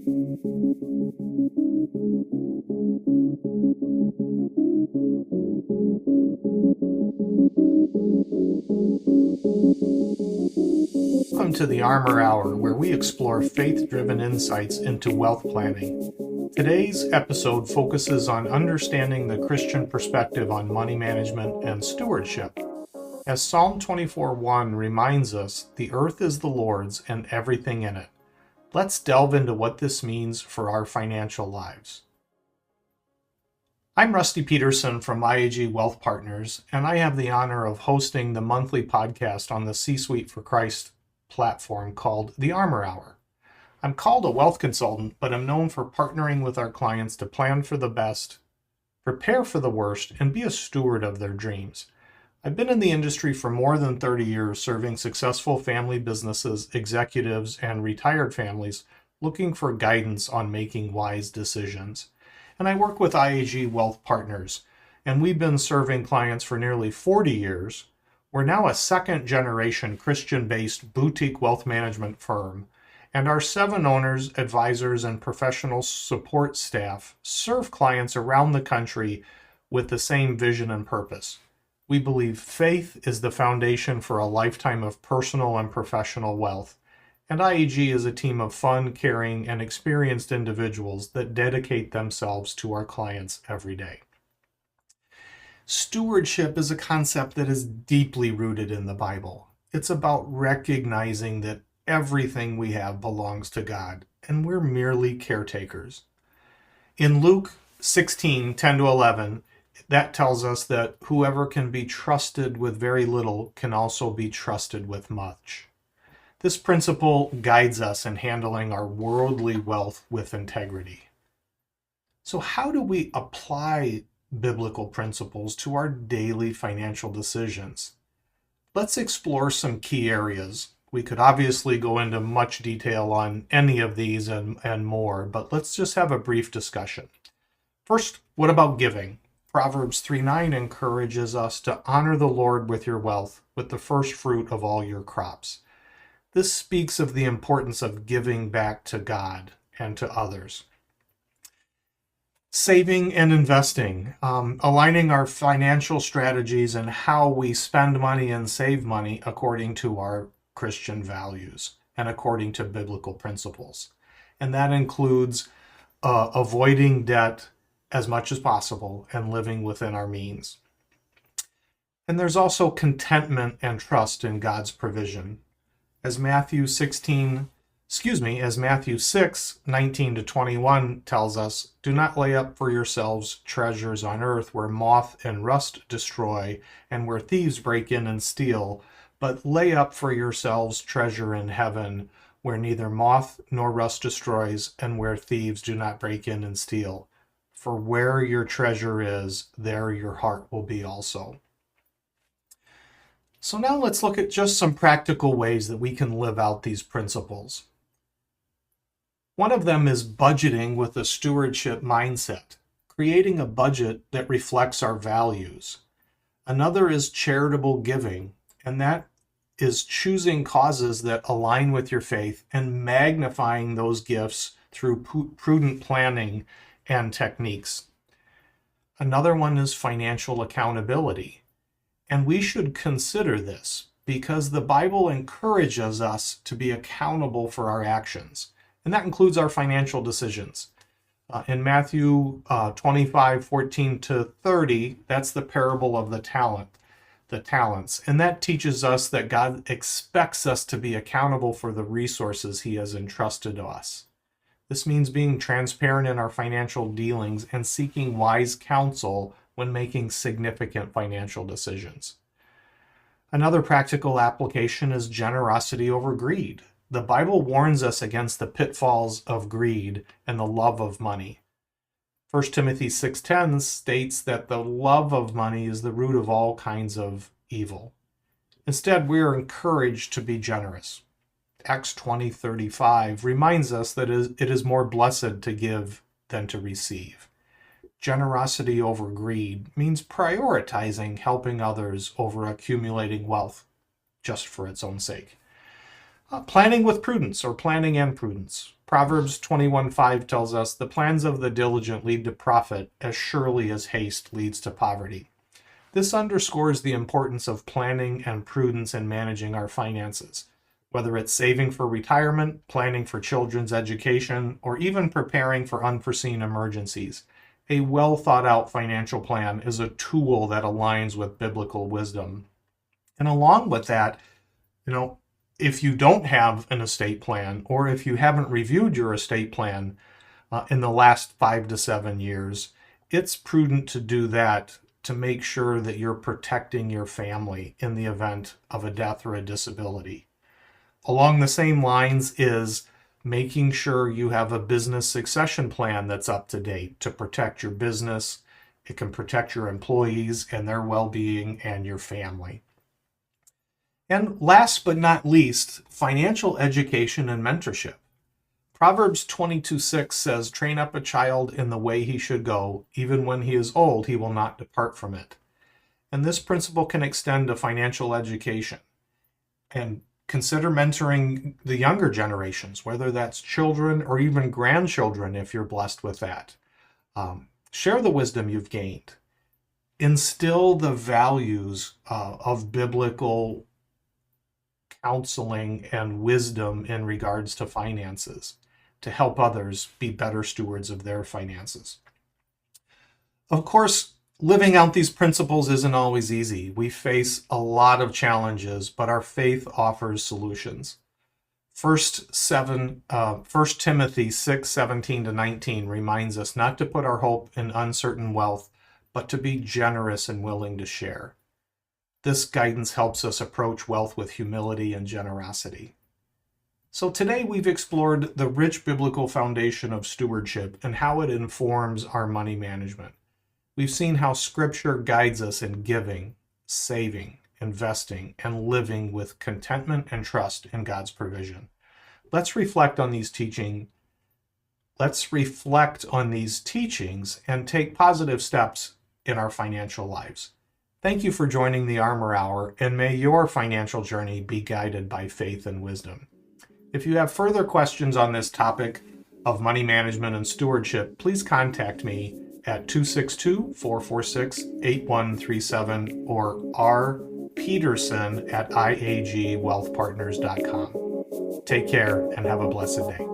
Welcome to the Armor Hour, where we explore faith-driven insights into wealth planning. Today's episode focuses on understanding the Christian perspective on money management and stewardship. As Psalm 24:1 reminds us, the earth is the Lord's and everything in it. Let's delve into what this means for our financial lives. I'm Rusty Peterson from IAG Wealth Partners, and I have the honor of hosting the monthly podcast on the C-Suite for Christ platform called the Armor Hour. I'm called a wealth consultant, but I'm known for partnering with our clients to plan for the best, prepare for the worst, and be a steward of their dreams. I've been in the industry for more than 30 years, serving successful family businesses, executives, and retired families looking for guidance on making wise decisions. And I work with IAG Wealth Partners, and we've been serving clients for nearly 40 years. We're now a second-generation Christian-based boutique wealth management firm, and our 7 owners, advisors, and professional support staff serve clients around the country with the same vision and purpose. We believe faith is the foundation for a lifetime of personal and professional wealth, and IAG is a team of fun, caring, and experienced individuals that dedicate themselves to our clients every day. Stewardship is a concept that is deeply rooted in the Bible. It's about recognizing that everything we have belongs to God, and we're merely caretakers. In Luke 16:10-11, that tells us that whoever can be trusted with very little can also be trusted with much. This principle guides us in handling our worldly wealth with integrity. So how do we apply biblical principles to our daily financial decisions? Let's explore some key areas. We could obviously go into much detail on any of these and more, but let's just have a brief discussion. First, what about giving? Proverbs 3:9 encourages us to honor the Lord with your wealth, with the first fruit of all your crops. This speaks of the importance of giving back to God and to others. Saving and investing, aligning our financial strategies and how we spend money and save money according to our Christian values and according to biblical principles. And that includes avoiding debt as much as possible and living within our means. And there's also contentment and trust in God's provision. As Matthew 6:19-21 tells us, do not lay up for yourselves treasures on earth where moth and rust destroy and where thieves break in and steal, but lay up for yourselves treasure in heaven where neither moth nor rust destroys and where thieves do not break in and steal. For where your treasure is, there your heart will be also. So now let's look at just some practical ways that we can live out these principles. One of them is budgeting with a stewardship mindset, creating a budget that reflects our values. Another is charitable giving, and that is choosing causes that align with your faith and magnifying those gifts through prudent planning and techniques. Another one is financial accountability. And we should consider this because the Bible encourages us to be accountable for our actions. And that includes our financial decisions. In Matthew 25:14-30, that's the parable of the talents. And that teaches us that God expects us to be accountable for the resources he has entrusted to us. This means being transparent in our financial dealings and seeking wise counsel when making significant financial decisions. Another practical application is generosity over greed. The Bible warns us against the pitfalls of greed and the love of money. 1 Timothy 6:10 states that the love of money is the root of all kinds of evil. Instead, we are encouraged to be generous. Acts 20:35 reminds us that it is more blessed to give than to receive. Generosity over greed means prioritizing helping others over accumulating wealth just for its own sake. Planning with prudence, or planning and prudence. Proverbs 21:5 tells us, "The plans of the diligent lead to profit as surely as haste leads to poverty." This underscores the importance of planning and prudence in managing our finances, whether it's saving for retirement, planning for children's education, or even preparing for unforeseen emergencies. A well thought out financial plan is a tool that aligns with biblical wisdom. And along with that, if you don't have an estate plan, or if you haven't reviewed your estate plan in the last 5 to 7 years, it's prudent to do that to make sure that you're protecting your family in the event of a death or a disability. Along the same lines is making sure you have a business succession plan that's up to date to protect your business. It can protect your employees and their well-being and your family. And last but not least, financial education and mentorship. Proverbs 22:6 says, "Train up a child in the way he should go. Even when he is old, he will not depart from it." And this principle can extend to financial education. And consider mentoring the younger generations, whether that's children or even grandchildren if you're blessed with that. Share the wisdom you've gained. Instill the values of biblical counseling and wisdom in regards to finances to help others be better stewards of their finances. Of course, living out these principles isn't always easy. We face a lot of challenges, but our faith offers solutions. 1 Timothy 6:17-19 reminds us not to put our hope in uncertain wealth, but to be generous and willing to share. This guidance helps us approach wealth with humility and generosity. So today we've explored the rich biblical foundation of stewardship and how it informs our money management. We've seen how Scripture guides us in giving, saving, investing, and living with contentment and trust in God's provision. Let's reflect on these teachings and take positive steps in our financial lives. Thank you for joining the Armor Hour, and may your financial journey be guided by faith and wisdom. If you have further questions on this topic of money management and stewardship, please contact me at 262-446-8137 or rpeterson@iagwealthpartners.com. Take care and have a blessed day.